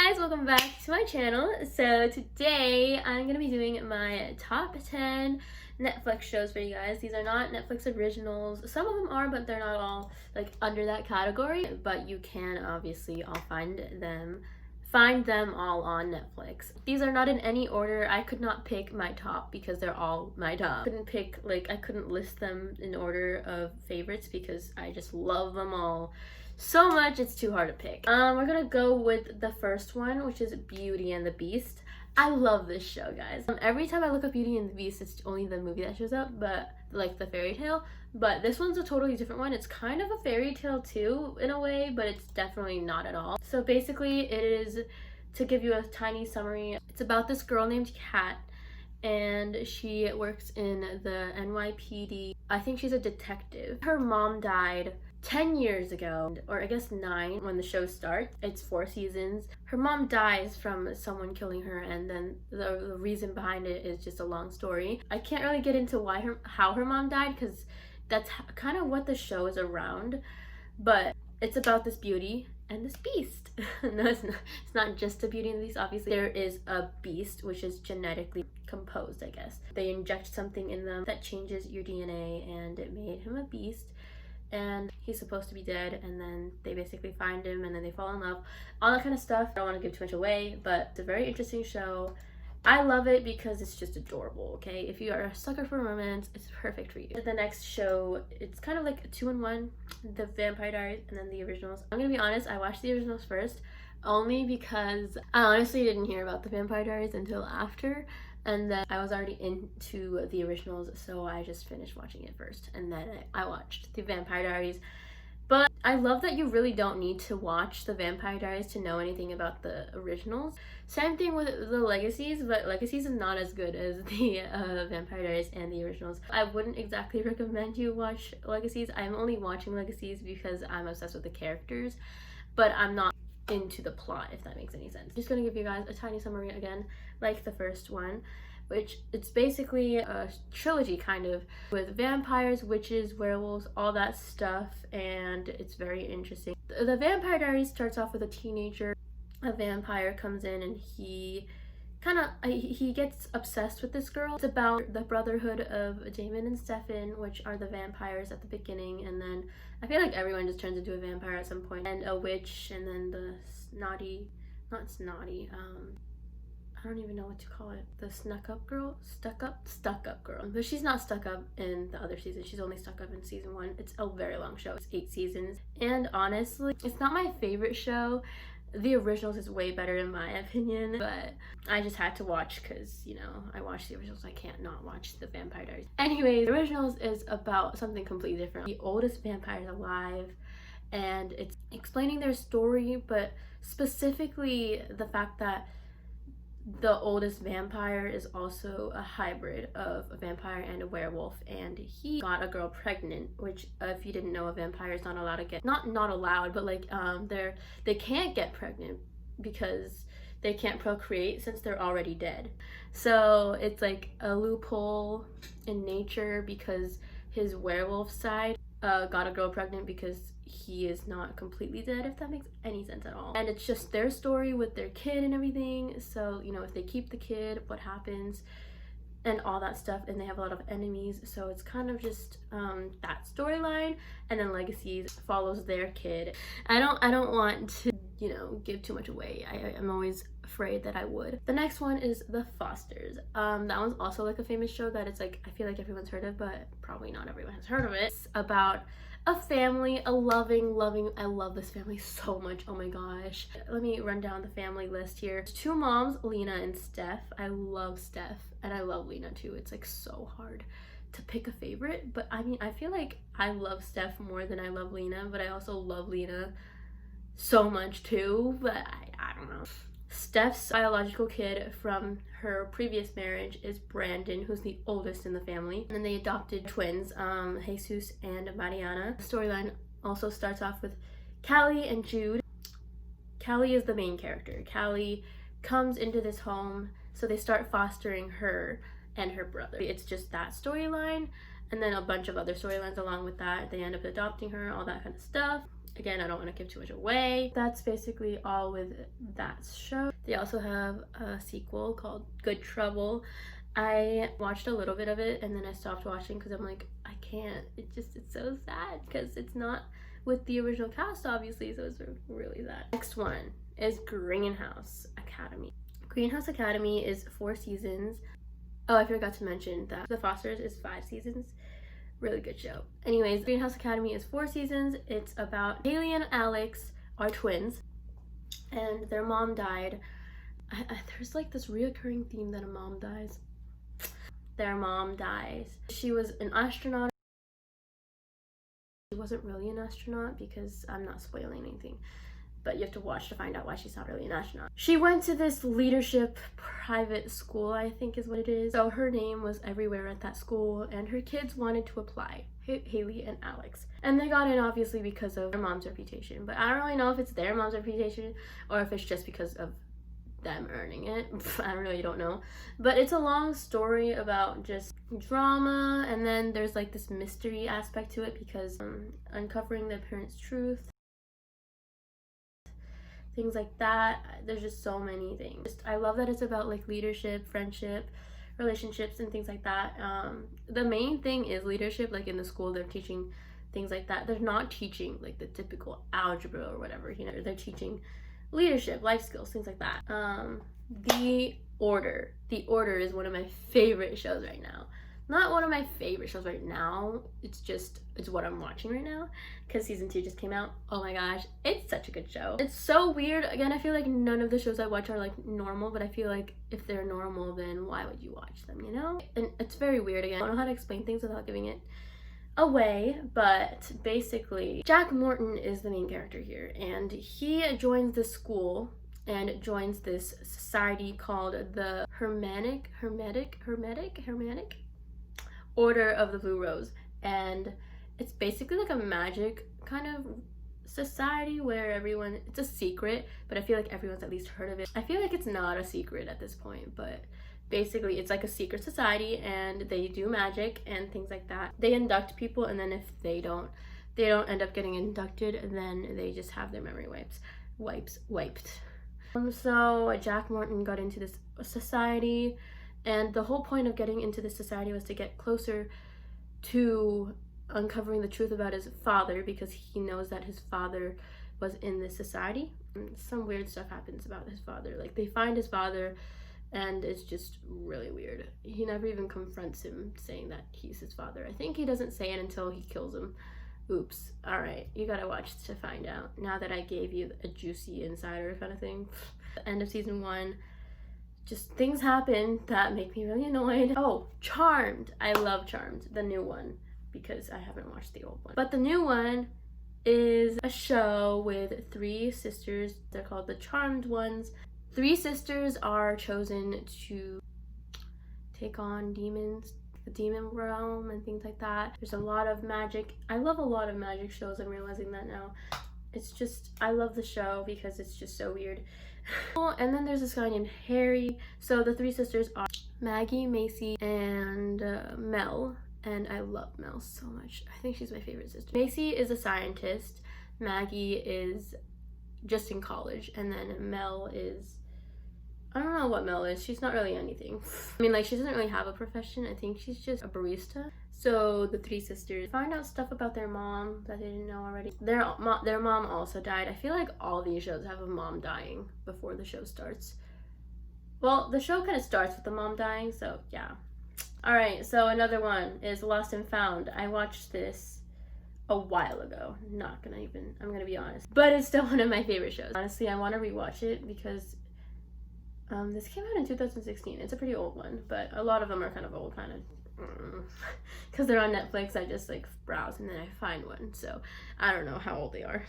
guys, welcome back to my channel. So today I'm gonna be doing my top 10 Netflix shows for you guys. These are not Netflix originals. Some of them are, but they're not all like under that category. But you can obviously all find them all on Netflix. These are not in any order. I could not pick my top because they're all my top. I couldn't list them in order of favorites because I just love them all so much it's too hard to pick. We're gonna go with the first one, which is Beauty and the Beast. I love this show, guys. Every time I look up Beauty and the Beast, it's only the movie that shows up, but like the fairy tale. But this one's a totally different one. It's kind of a fairy tale too, in a way, but it's definitely not at all. So basically, it is, to give you a tiny summary, it's about this girl named Kat, and she works in the NYPD. I think she's a detective. Her mom died 10 years ago, or I guess 9 when the show starts. It's 4 seasons. Her mom dies from someone killing her, and then the reason behind it is just a long story. I can't really get into how her mom died because that's kind of what the show is around, but it's about this beauty and this beast. No, it's not just a Beauty and the Beast. Obviously, there is a beast which is genetically composed, I guess. They inject something in them that changes your DNA, and it made him a beast. And he's supposed to be dead, and then they basically find him, and then they fall in love, all that kind of stuff. I don't want to give too much away, but it's a very interesting show. I love it because it's just adorable. Okay, if you are a sucker for romance, it's perfect for you. The next show, it's kind of like a 2-in-1, the Vampire Diaries and then the originals. I'm gonna be honest, I watched the originals first only because I honestly didn't hear about the Vampire Diaries until after, and then I was already into the originals, so I just finished watching it first, and then I watched the Vampire Diaries. But I love that you really don't need to watch the Vampire Diaries to know anything about the originals. Same thing with the Legacies, but Legacies is not as good as the Vampire Diaries and the originals. I wouldn't exactly recommend you watch Legacies. I'm only watching Legacies because I'm obsessed with the characters, but I'm not into the plot, if that makes any sense. Just gonna give you guys a tiny summary again, like the first one, which it's basically a trilogy kind of with vampires, witches, werewolves, all that stuff, and it's very interesting. The Vampire Diaries starts off with a teenager. A vampire comes in and he gets obsessed with this girl. It's about the brotherhood of Damon and Stefan, which are the vampires at the beginning, and then I feel like everyone just turns into a vampire at some point, and a witch, and then the I don't even know what to call it. The stuck up girl. But she's not stuck up in the other season. She's only stuck up in season 1. It's a very long show. It's 8 seasons. And honestly, it's not my favorite show. The originals is way better in my opinion, but I just had to watch because, you know, I watched the originals. I can't not watch the Vampire Diaries. Anyway, the originals is about something completely different. The oldest vampires alive, and it's explaining their story, but specifically the fact that the oldest vampire is also a hybrid of a vampire and a werewolf, and he got a girl pregnant, which if you didn't know, a vampire is not allowed to get, not allowed, but like they can't get pregnant because they can't procreate since they're already dead. So it's like a loophole in nature because his werewolf side got a girl pregnant because he is not completely dead, if that makes any sense at all. And it's just their story with their kid and everything. So, you know, if they keep the kid, what happens and all that stuff, and they have a lot of enemies. So it's kind of just that storyline, and then Legacies follows their kid. I don't want to, you know, give too much away. I'm always afraid that I would. The next one is The Fosters. That one's also like a famous show that it's like, I feel like everyone's heard of, but probably not everyone has heard of it. It's about a family, a loving, I love this family so much, oh my gosh. Let me run down the family list here. There's 2 moms, Lena and Steph. I love Steph, and I love Lena too. It's like so hard to pick a favorite, but I mean, I feel like I love Steph more than I love Lena, but I also love Lena so much too, but I don't know. Steph's biological kid from her previous marriage is Brandon, who's the oldest in the family. And then they adopted twins, Jesus and Mariana. The storyline also starts off with Callie and Jude. Callie is the main character. Callie comes into this home, so they start fostering her and her brother. It's just that storyline, and then a bunch of other storylines along with that. They end up adopting her, all that kind of stuff. Again, I don't want to give too much away. That's basically all with that show. They also have a sequel called Good Trouble. I watched a little bit of it and then I stopped watching because I'm like, I can't. It's so sad because it's not with the original cast, obviously, so it's really sad. Next one is Greenhouse Academy. Greenhouse Academy is 4 seasons. Oh, I forgot to mention that The Fosters is 5 seasons. Really good show. Anyways, Greenhouse Academy is 4 seasons. It's about Haley and Alex are twins and their mom died. There's like this reoccurring theme that a mom dies. Their mom dies. She was an astronaut. She wasn't really an astronaut because I'm not spoiling anything, but you have to watch to find out why she's not really an astronaut. She went to this leadership private school, I think is what it is. So her name was everywhere at that school and her kids wanted to apply, Haley and Alex. And they got in obviously because of their mom's reputation, but I don't really know if it's their mom's reputation or if it's just because of them earning it. I really don't know. But it's a long story about just drama, and then there's like this mystery aspect to it because uncovering the parents' truth, things like that. There's just so many things. I love that it's about like leadership, friendship, relationships, and things like that. The main thing is leadership. Like in the school, they're teaching things like that. They're not teaching like the typical algebra or whatever, you know. They're teaching leadership, life skills, things like that. The Order is one of my favorite shows right now. Not one of my favorite shows right now, it's what I'm watching right now because season 2 just came out. Oh my gosh, it's such a good show. It's so weird. Again, I feel like none of the shows I watch are like normal, but I feel like if they're normal, then why would you watch them, you know? And it's very weird. Again, I don't know how to explain things without giving it away, but basically Jack Morton is the main character here, and he joins the school and joins this society called the Hermetic Order of the Blue Rose, and it's basically like a magic kind of society where everyone, it's a secret, but I feel like everyone's at least heard of it. I feel like it's not a secret at this point, but basically it's like a secret society and they do magic and things like that. They induct people, and then if they don't end up getting inducted, then they just have their memory wiped. So Jack Morton got into this society, and the whole point of getting into this society was to get closer to uncovering the truth about his father, because he knows that his father was in this society. Some weird stuff happens about his father. Like they find his father and it's just really weird. He never even confronts him saying that he's his father. I think he doesn't say it until he kills him. Oops. All right, you gotta watch to find out. Now that I gave you a juicy insider kind of thing. The end of season 1, just things happen that make me really annoyed. Oh, Charmed. I love Charmed, the new one, because I haven't watched the old one. But the new one is a show with 3 sisters. They're called the Charmed Ones. 3 sisters are chosen to take on demons, the demon realm and things like that. There's a lot of magic. I love a lot of magic shows. I'm realizing that now. It's just, I love the show because it's just so weird. And then there's this guy named Harry. So the 3 sisters are Maggie, Macy, and Mel. And I love Mel so much. I think she's my favorite sister. Macy is a scientist. Maggie is just in college. And then Mel is, I don't know what Mel is. She's not really anything. I mean, like, she doesn't really have a profession. I think she's just a barista. So the 3 sisters find out stuff about their mom that they didn't know already. Their mom also died. I feel like all these shows have a mom dying before the show starts. Well, the show kind of starts with the mom dying, so yeah. All right, so another one is Lost and Found. I watched this a while ago. I'm gonna be honest. But it's still one of my favorite shows. Honestly, I want to rewatch it because this came out in 2016. It's a pretty old one, but a lot of them are kind of old, kind of. Because they're on Netflix, I just like browse and then I find one. So I don't know how old they are.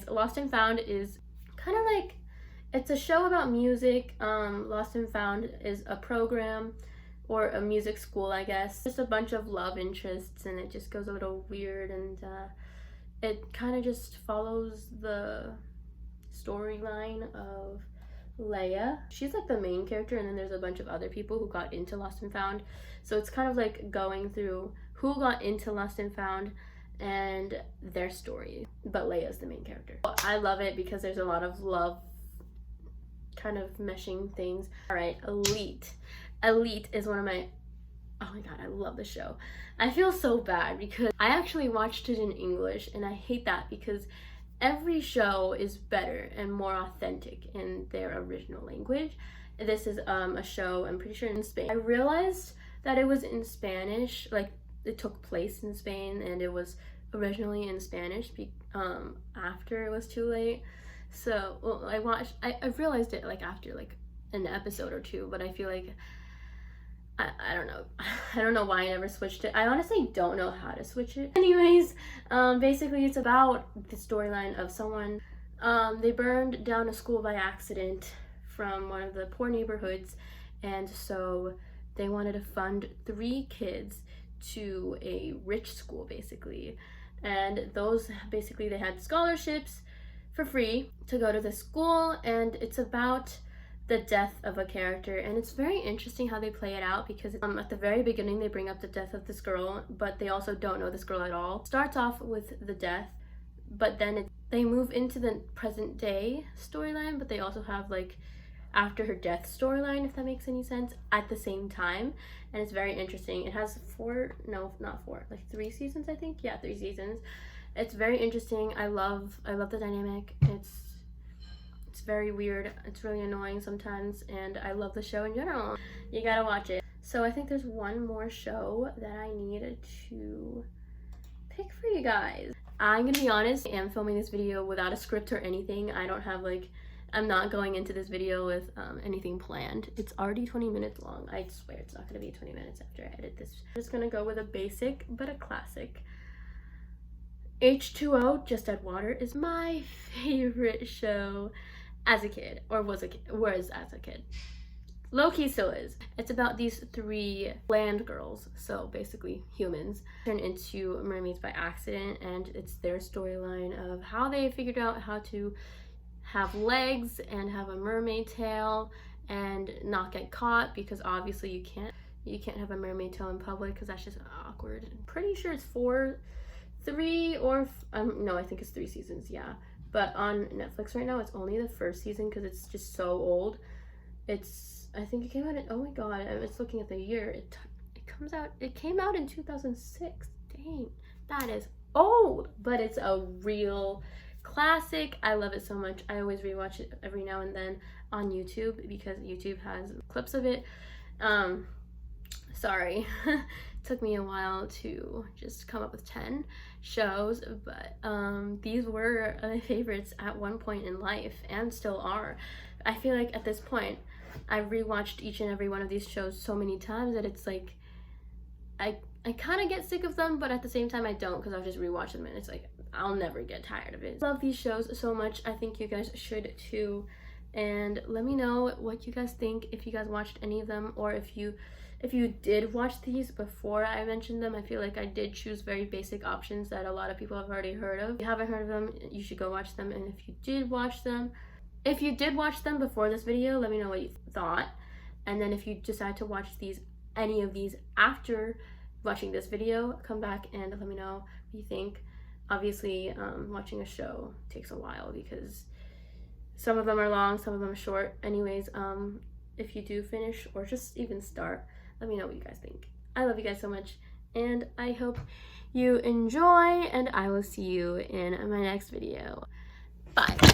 Lost and Found is kind of like, it's a show about music. Lost and Found is a program or a music school, I guess. Just a bunch of love interests, and it just goes a little weird, and it kind of just follows the storyline of Leia. She's like the main character, and then there's a bunch of other people who got into Lost and Found. So it's kind of like going through who got into Lost and Found and their story, but Leia's the main character. I love it because there's a lot of love kind of meshing things. All right, Elite is one of my, oh my god, I love the show. I feel so bad because I actually watched it in English, and I hate that because every show is better and more authentic in their original language. This is a show, I'm pretty sure, in Spain. I realized that it was in Spanish, like it took place in Spain, and it was originally in Spanish after it was too late. So well, I realized it like after like an episode or two, but I feel like I don't know. I don't know why I never switched it. I honestly don't know how to switch it. Anyways, basically it's about the storyline of someone, they burned down a school by accident from one of the poor neighborhoods, and so they wanted to fund 3 kids to a rich school basically, and those basically they had scholarships for free to go to the school, and it's about the death of a character, and it's very interesting how they play it out because at the very beginning they bring up the death of this girl, but they also don't know this girl at all. It starts off with the death, but then they move into the present day storyline, but they also have like after her death storyline, if that makes any sense, at the same time, and it's very interesting. It has 3 seasons, I think. Yeah, 3 seasons. It's very interesting. I love the dynamic. It's very weird. It's really annoying sometimes, and I love the show in general. You gotta watch it. So I think there's one more show that I need to pick for you guys. I'm gonna be honest, I am filming this video without a script or anything. I don't have like, I'm not going into this video with anything planned. It's already 20 minutes long. I swear it's not gonna be 20 minutes after I edit this. I'm just gonna go with a basic but a classic. H2O, Just Add Water, is my favorite show as a kid, or was as a kid. Low-key still is. It's about these 3 land girls, so basically humans, turn into mermaids by accident, and it's their storyline of how they figured out how to have legs and have a mermaid tail and not get caught, because obviously you can't have a mermaid tail in public because that's just awkward. I'm pretty sure it's 3 or no, I think it's 3 seasons, yeah. But on Netflix right now, it's only the first season because it's just so old. I think it came out in, oh my god, I was looking at the year. It came out in 2006. Dang, that is old, but it's a real classic. I love it so much. I always rewatch it every now and then on YouTube because YouTube has clips of it. Sorry. Took me a while to just come up with 10 shows, but these were my favorites at one point in life and still are. I feel like at this point I've rewatched each and every one of these shows so many times that it's like I kind of get sick of them, but at the same time I don't, because I'll just rewatch them and it's like I'll never get tired of it. I love these shows so much. I think you guys should too, and let me know what you guys think, if you guys watched any of them, or if you did watch these before I mentioned them. I feel like I did choose very basic options that a lot of people have already heard of. If you haven't heard of them, you should go watch them. And if you did watch them before this video, let me know what you thought. And then if you decide to watch any of these after watching this video, come back and let me know what you think. Obviously, watching a show takes a while because some of them are long, some of them are short. Anyways, if you do finish or just even start, let me know what you guys think. I love you guys so much, and I hope you enjoy, and I will see you in my next video. Bye.